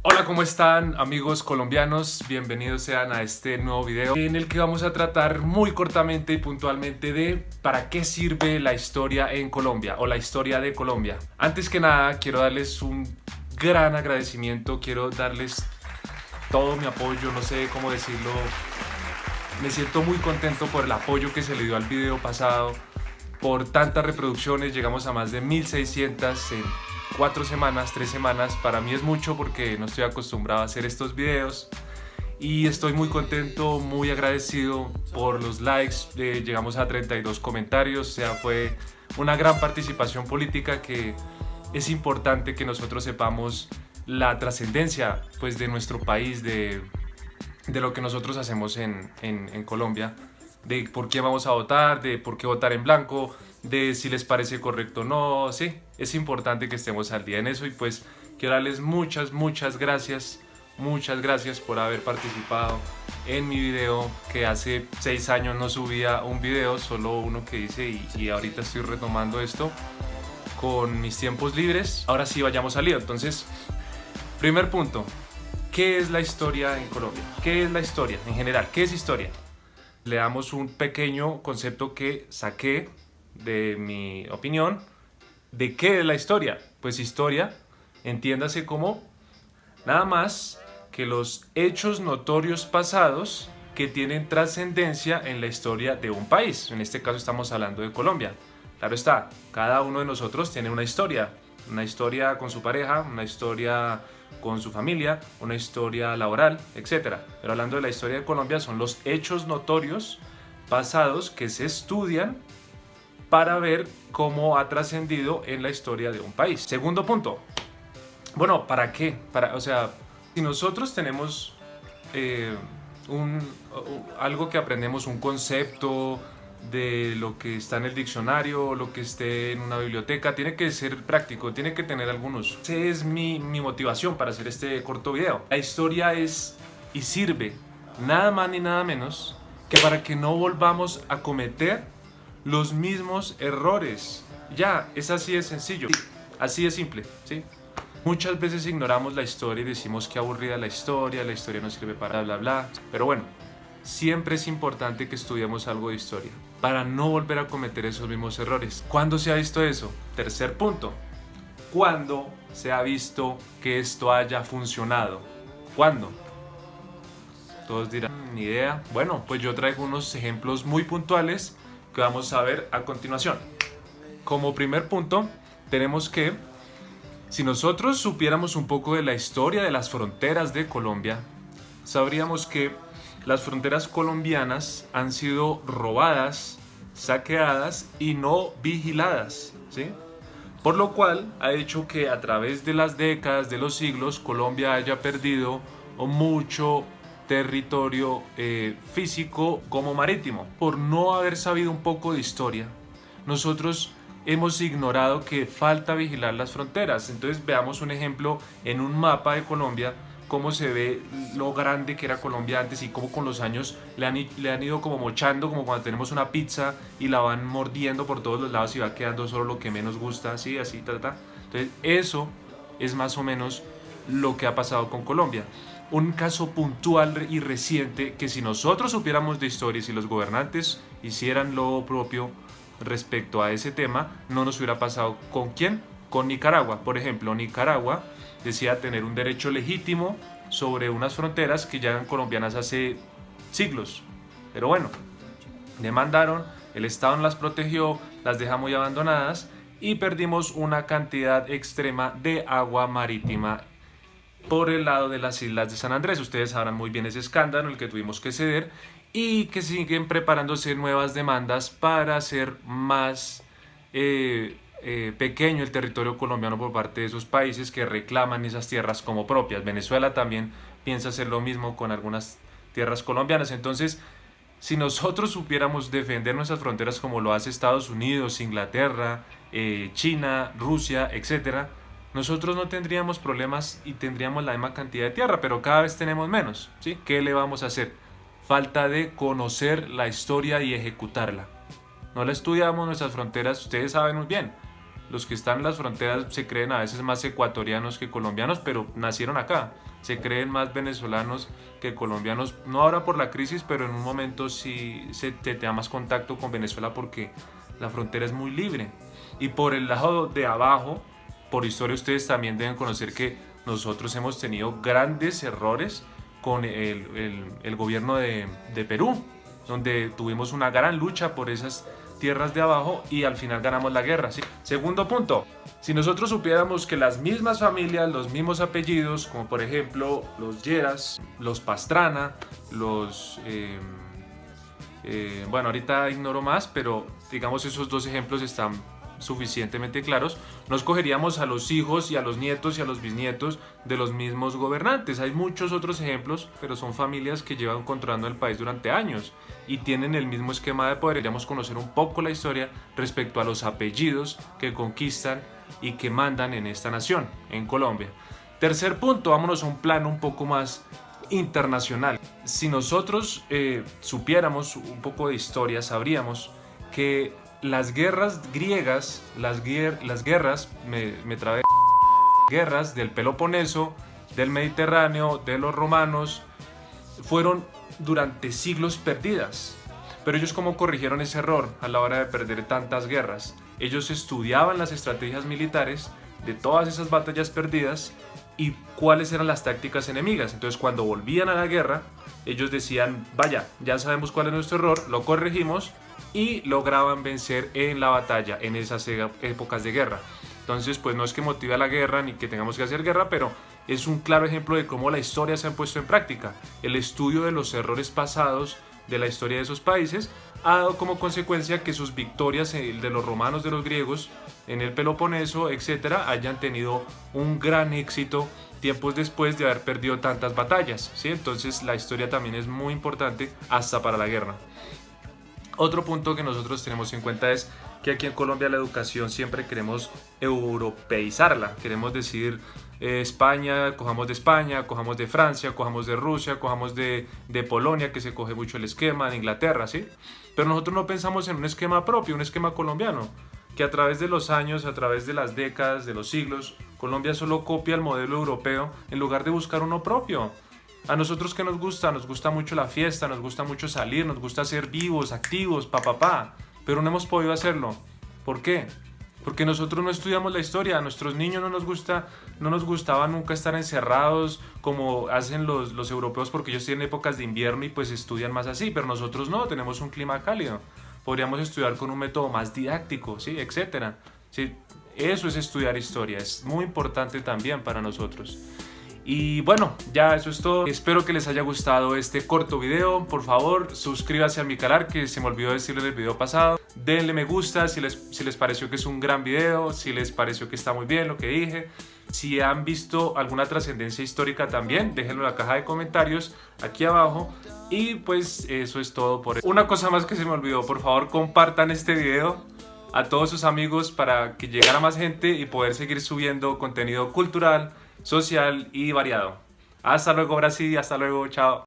Hola, ¿cómo están amigos colombianos? Bienvenidos sean a este nuevo video en el que vamos a tratar muy cortamente y puntualmente de para qué sirve la historia en Colombia o la historia de Colombia. Antes que nada, quiero darles un gran agradecimiento, quiero darles todo mi apoyo, no sé cómo decirlo. Me siento muy contento por el apoyo que se le dio al video pasado, por tantas reproducciones, llegamos a más de 1600 en 4 semanas, 3 semanas. Para mí es mucho porque no estoy acostumbrado a hacer estos videos y estoy muy contento, muy agradecido por los likes. Llegamos a 32 comentarios, o sea, fue una gran participación política que es importante que nosotros sepamos la trascendencia pues, de nuestro país, de lo que nosotros hacemos en Colombia, de por qué vamos a votar, de por qué votar en blanco, de si les parece correcto o no. Sí, es importante que estemos al día en eso y pues quiero darles muchas gracias por haber participado en mi video, que hace 6 años no subía un video, solo uno que hice y ahorita estoy retomando esto con mis tiempos libres. Ahora sí, vayamos al lío. Entonces, primer punto, ¿qué es la historia en Colombia? ¿Qué es la historia en general? ¿Qué es historia? Le damos un pequeño concepto que saqué de mi opinión de qué es la historia. Pues historia, entiéndase como nada más que los hechos notorios pasados que tienen trascendencia en la historia de un país. En este caso estamos hablando de Colombia. Claro está, cada uno de nosotros tiene una historia con su pareja, una historia con su familia, una historia laboral, etcétera. Pero hablando de la historia de Colombia, son los hechos notorios pasados que se estudian para ver cómo ha trascendido en la historia de un país. Segundo punto. Bueno, ¿para qué? O sea, si nosotros tenemos algo que aprendemos, un concepto de lo que está en el diccionario, lo que esté en una biblioteca, tiene que ser práctico, tiene que tener algún uso. Esa es mi motivación para hacer este corto video. La historia es y sirve nada más ni nada menos que para que no volvamos a cometer los mismos errores. Ya, es así de sencillo, así de simple, ¿sí? Muchas veces ignoramos la historia y decimos que aburrida la historia no sirve para bla bla, pero bueno, siempre es importante que estudiemos algo de historia para no volver a cometer esos mismos errores. ¿Cuándo se ha visto eso? Tercer punto. ¿Cuándo se ha visto que esto haya funcionado? ¿Cuándo? Todos dirán, ni idea. Bueno, pues yo traigo unos ejemplos muy puntuales que vamos a ver a continuación. Como primer punto, tenemos que, si nosotros supiéramos un poco de la historia de las fronteras de Colombia, sabríamos que las fronteras colombianas han sido robadas, saqueadas y no vigiladas, ¿sí? Por lo cual ha hecho que a través de las décadas, de los siglos, Colombia haya perdido mucho territorio físico como marítimo. Por no haber sabido un poco de historia, nosotros hemos ignorado que falta vigilar las fronteras. Entonces veamos un ejemplo en un mapa de Colombia, cómo se ve lo grande que era Colombia antes y cómo con los años le han ido como mochando, como cuando tenemos una pizza y la van mordiendo por todos los lados y va quedando solo lo que menos gusta, así, así, ta. Entonces eso es más o menos lo que ha pasado con Colombia. Un caso puntual y reciente que si nosotros supiéramos de historia y si los gobernantes hicieran lo propio respecto a ese tema, no nos hubiera pasado. ¿Con quién? Con Nicaragua. Por ejemplo, Nicaragua decía tener un derecho legítimo sobre unas fronteras que ya eran colombianas hace siglos. Pero bueno, demandaron, el Estado no las protegió, las deja muy abandonadas y perdimos una cantidad extrema de agua marítima por el lado de las islas de San Andrés. Ustedes sabrán muy bien ese escándalo en el que tuvimos que ceder y que siguen preparándose nuevas demandas para hacer más pequeño el territorio colombiano por parte de esos países que reclaman esas tierras como propias. Venezuela también piensa hacer lo mismo con algunas tierras colombianas. Entonces, si nosotros supiéramos defender nuestras fronteras como lo hace Estados Unidos, Inglaterra, China, Rusia, etcétera, nosotros no tendríamos problemas y tendríamos la misma cantidad de tierra, pero cada vez tenemos menos, ¿sí? ¿Qué le vamos a hacer? Falta de conocer la historia y ejecutarla. No la estudiamos, nuestras fronteras, ustedes saben muy bien. los que están en las fronteras se creen a veces más ecuatorianos que colombianos, pero nacieron acá. Se creen más venezolanos que colombianos, no ahora por la crisis, pero en un momento sí te da más contacto con Venezuela porque la frontera es muy libre. Y por el lado de abajo, por historia ustedes también deben conocer que nosotros hemos tenido grandes errores con el gobierno de Perú, donde tuvimos una gran lucha por esas tierras de abajo y al final ganamos la guerra, ¿sí? Segundo punto, si nosotros supiéramos que las mismas familias, los mismos apellidos, como por ejemplo los Lleras, los Pastrana, bueno, ahorita ignoro más, pero digamos esos dos ejemplos están suficientemente claros, nos cogeríamos a los hijos y a los nietos y a los bisnietos de los mismos gobernantes. Hay muchos otros ejemplos, pero son familias que llevan controlando el país durante años y tienen el mismo esquema de poder. Queríamos conocer un poco la historia respecto a los apellidos que conquistan y que mandan en esta nación, en Colombia. Tercer punto, vámonos a un plano un poco más internacional. Si nosotros supiéramos un poco de historia, sabríamos que las guerras griegas, las guerras del Peloponeso, del Mediterráneo, de los romanos, fueron durante siglos perdidas. Pero ellos, ¿cómo corrigieron ese error a la hora de perder tantas guerras? Ellos estudiaban las estrategias militares de todas esas batallas perdidas y cuáles eran las tácticas enemigas. Entonces, cuando volvían a la guerra, ellos decían, vaya, ya sabemos cuál es nuestro error, lo corregimos, y lograban vencer en la batalla, en esas épocas de guerra. Entonces, pues no es que motive a la guerra ni que tengamos que hacer guerra, pero es un claro ejemplo de cómo la historia se ha puesto en práctica. El estudio de los errores pasados de la historia de esos países ha dado como consecuencia que sus victorias de los romanos, de los griegos, en el Peloponeso, etcétera, hayan tenido un gran éxito tiempos después de haber perdido tantas batallas, ¿sí? Entonces la historia también es muy importante hasta para la guerra. Otro punto que nosotros tenemos en cuenta es que aquí en Colombia la educación siempre queremos europeizarla. Queremos decir España, cojamos de Francia, cojamos de Rusia, cojamos de Polonia, que se coge mucho el esquema, de Inglaterra, ¿sí? Pero nosotros no pensamos en un esquema propio, un esquema colombiano, que a través de los años, a través de las décadas, de los siglos, Colombia solo copia el modelo europeo en lugar de buscar uno propio. A nosotros, ¿qué nos gusta? Nos gusta mucho la fiesta, nos gusta mucho salir, nos gusta ser vivos, activos, pero no hemos podido hacerlo. ¿Por qué? Porque nosotros no estudiamos la historia. A nuestros niños no nos gustaba nunca estar encerrados como hacen los europeos, porque ellos tienen épocas de invierno y pues estudian más así, pero nosotros no, tenemos un clima cálido. Podríamos estudiar con un método más didáctico, ¿sí? Etcétera. ¿Sí? Eso es estudiar historia, es muy importante también para nosotros. Y bueno, ya eso es todo. Espero que les haya gustado este corto video. Por favor, suscríbanse a mi canal, que se me olvidó decirles en el video pasado. Denle me gusta si les pareció que es un gran video, si les pareció que está muy bien lo que dije. Si han visto alguna trascendencia histórica también, déjenlo en la caja de comentarios aquí abajo. Y pues eso es todo por hoy. Una cosa más que se me olvidó, por favor compartan este video a todos sus amigos para que llegara más gente y poder seguir subiendo contenido cultural, social y variado. Hasta luego Brasil, hasta luego, chao.